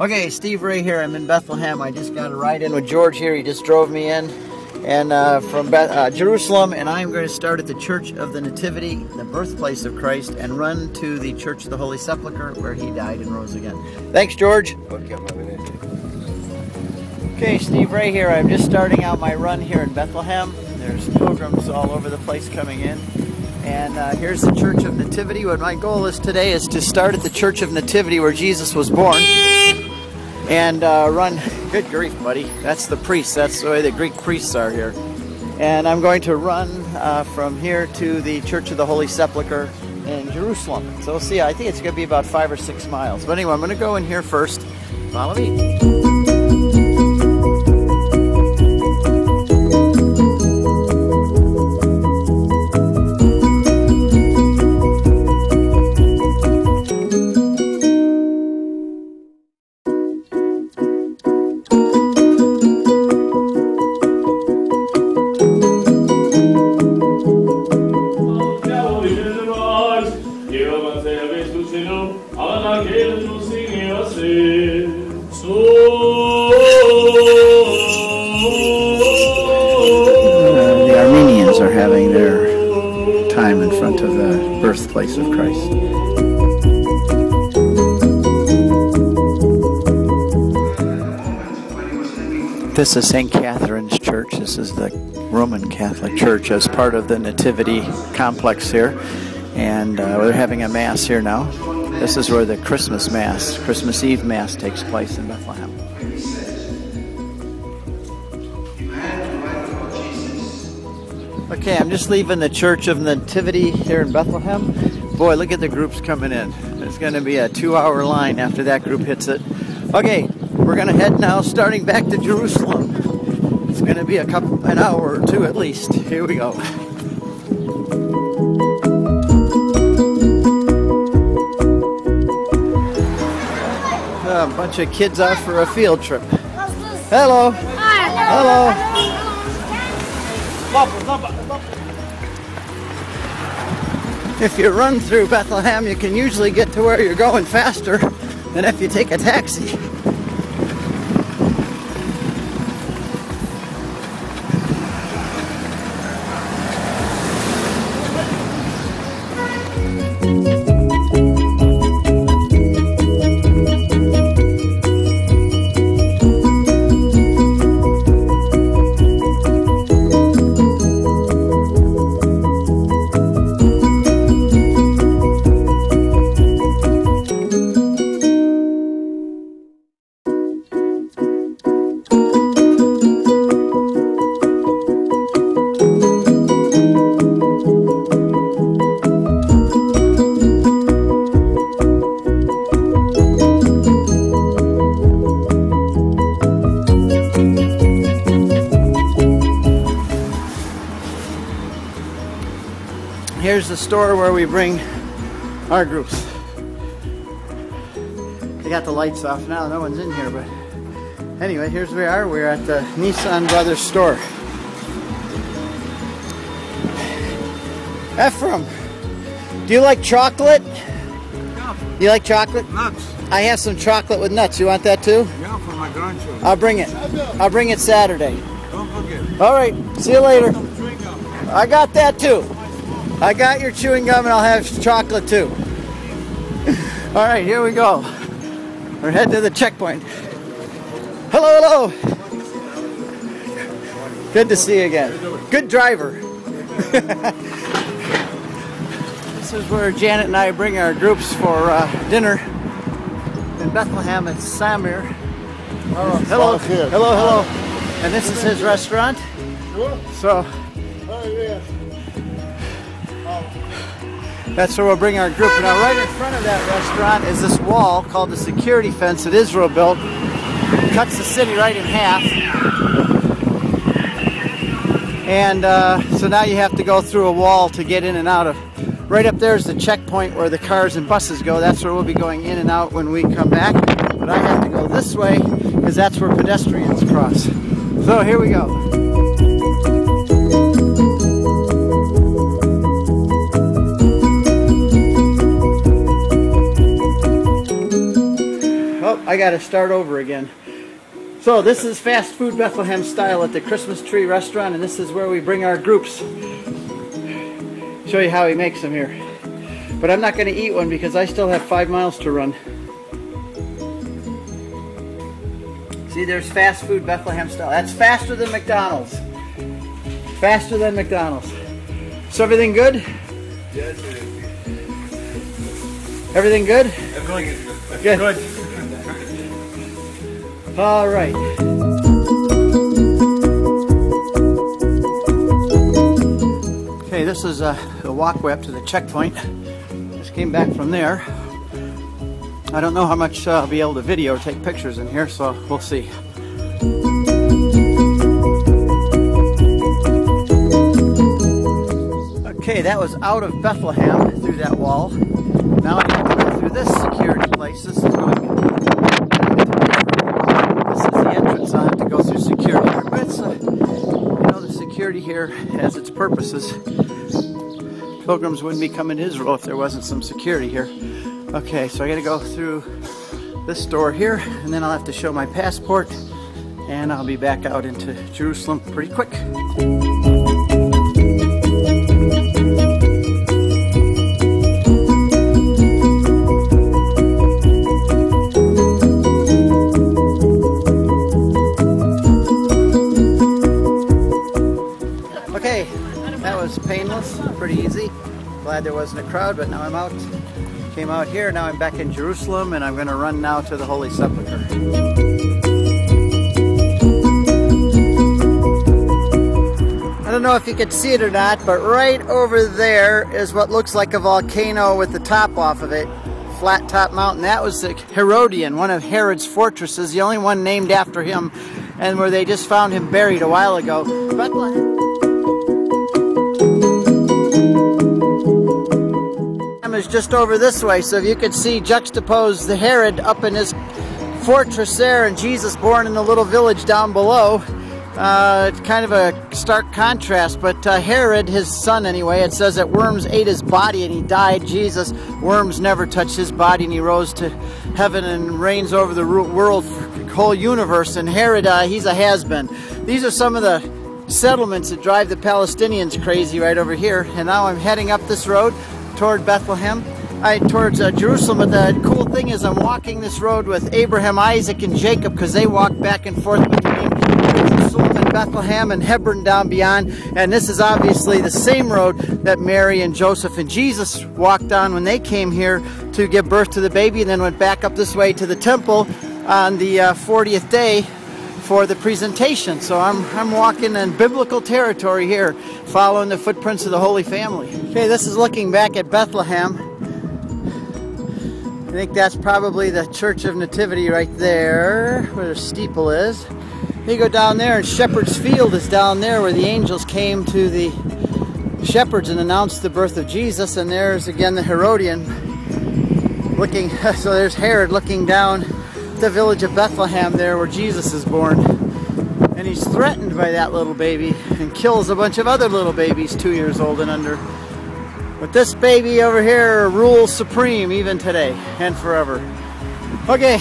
Okay, Steve Ray here. I'm in Bethlehem. I just got a ride in with George here. He just drove me in and from Jerusalem, and I'm going to start at the Church of the Nativity, the birthplace of Christ, and run to the Church of the Holy Sepulchre, where he died and rose again. Thanks, George. Okay, Steve Ray here. I'm just starting out my run here in Bethlehem. There's pilgrims all over the place coming in. And here's the Church of Nativity. What my goal is today is to start at the Church of Nativity where Jesus was born and run, good grief buddy, that's the priest, that's the way the Greek priests are here. And I'm going to run from here to the Church of the Holy Sepulchre in Jerusalem. So we'll see, I think it's going to be about 5 or 6 miles. But anyway, I'm going to go in here first. Follow me. The Armenians are having their time in front of the birthplace of Christ. This is St. Catherine's Church. This is the Roman Catholic Church as part of the Nativity complex here. And we're having a Mass here now. This is where the Christmas Mass, Christmas Eve Mass takes place in Bethlehem. Okay, I'm just leaving the Church of Nativity here in Bethlehem. Boy, look at the groups coming in. There's going to be a 2-hour line after that group hits it. Okay, we're going to head now, starting back to Jerusalem. It's going to be an hour or two at least. Here we go. A bunch of kids out for a field trip. Hello. Hello. If you run through Bethlehem, you can usually get to where you're going faster than if you take a taxi. Here's the store where we bring our groups. They got the lights off now, no one's in here, but anyway, here's where we are. We're at the Nissan Brothers store. Ephraim, do you like chocolate? Yeah. You like chocolate? Nuts. I have some chocolate with nuts. You want that too? Yeah, for my grandchildren. I'll bring it. I'll bring it Saturday. Don't forget. All right, see you later. Some chewing gum. I got that too. I got your chewing gum and I'll have chocolate too. All right, here we go. We're heading to the checkpoint. Hello, hello. Good to see you again. Good driver. This is where Janet and I bring our groups for dinner in Bethlehem. It's Samir. Hello, hello, hello. And this is his restaurant. So. That's where we'll bring our group. Now right in front of that restaurant is this wall called the security fence that Israel built. It cuts the city right in half. And so now you have to go through a wall to get in and out of. Right up there is the checkpoint where the cars and buses go. That's where we'll be going in and out when we come back. But I have to go this way because that's where pedestrians cross. So here we go. I got to start over again. So this is fast food Bethlehem style at the Christmas Tree Restaurant, and this is where we bring our groups. Show you how he makes them here. But I'm not going to eat one because I still have 5 miles to run. See, there's fast food Bethlehem style. That's faster than McDonald's. Faster than McDonald's. So everything good? Yes, it is. Everything good? Everything is good. Good. Good. All right. Okay, this is the walkway up to the checkpoint. Just came back from there. I don't know how much I'll be able to video or take pictures in here, so we'll see. Okay, that was out of Bethlehem through that wall. Now I need to go through this security place. This is the entrance. I'll have to go through security here. But it's, you know, the security here has its purposes. Pilgrims wouldn't be coming to Israel if there wasn't some security here. Okay, so I gotta go through this door here, and then I'll have to show my passport, and I'll be back out into Jerusalem pretty quick. Okay, that was painless, pretty easy. Glad there wasn't a crowd, but now I'm out. Came out here, now I'm back in Jerusalem, and I'm going to run now to the Holy Sepulchre. I don't know if you could see it or not, but right over there is what looks like a volcano with the top off of it. Flat top mountain. That was the Herodian, one of Herod's fortresses, the only one named after him, and where they just found him buried a while ago. Bethlehem is just over this way, so if you could see juxtapose the Herod up in his fortress there and Jesus born in the little village down below. It's kind of a stark contrast, but Herod, his son anyway, it says that worms ate his body and he died. Jesus, worms never touched his body and he rose to heaven and reigns over the world, whole universe. And Herod, he's a has-been. These are some of the settlements that drive the Palestinians crazy right over here. And now I'm heading up this road toward Bethlehem, towards Jerusalem. But the cool thing is I'm walking this road with Abraham, Isaac, and Jacob, because they walk back and forth between Jerusalem and Bethlehem and Hebron down beyond. And this is obviously the same road that Mary and Joseph and Jesus walked on when they came here to give birth to the baby, and then went back up this way to the temple on the 40th day for the presentation. So I'm walking in biblical territory here, following the footprints of the Holy Family. Okay, this is looking back at Bethlehem. I think that's probably the Church of Nativity right there, where the steeple is. You go down there, and Shepherd's Field is down there, where the angels came to the shepherds and announced the birth of Jesus. And there's again the Herodian looking, so there's Herod looking down the village of Bethlehem there where Jesus is born. And he's threatened by that little baby and kills a bunch of other little babies 2 years old and under. But this baby over here rules supreme even today and forever. Okay.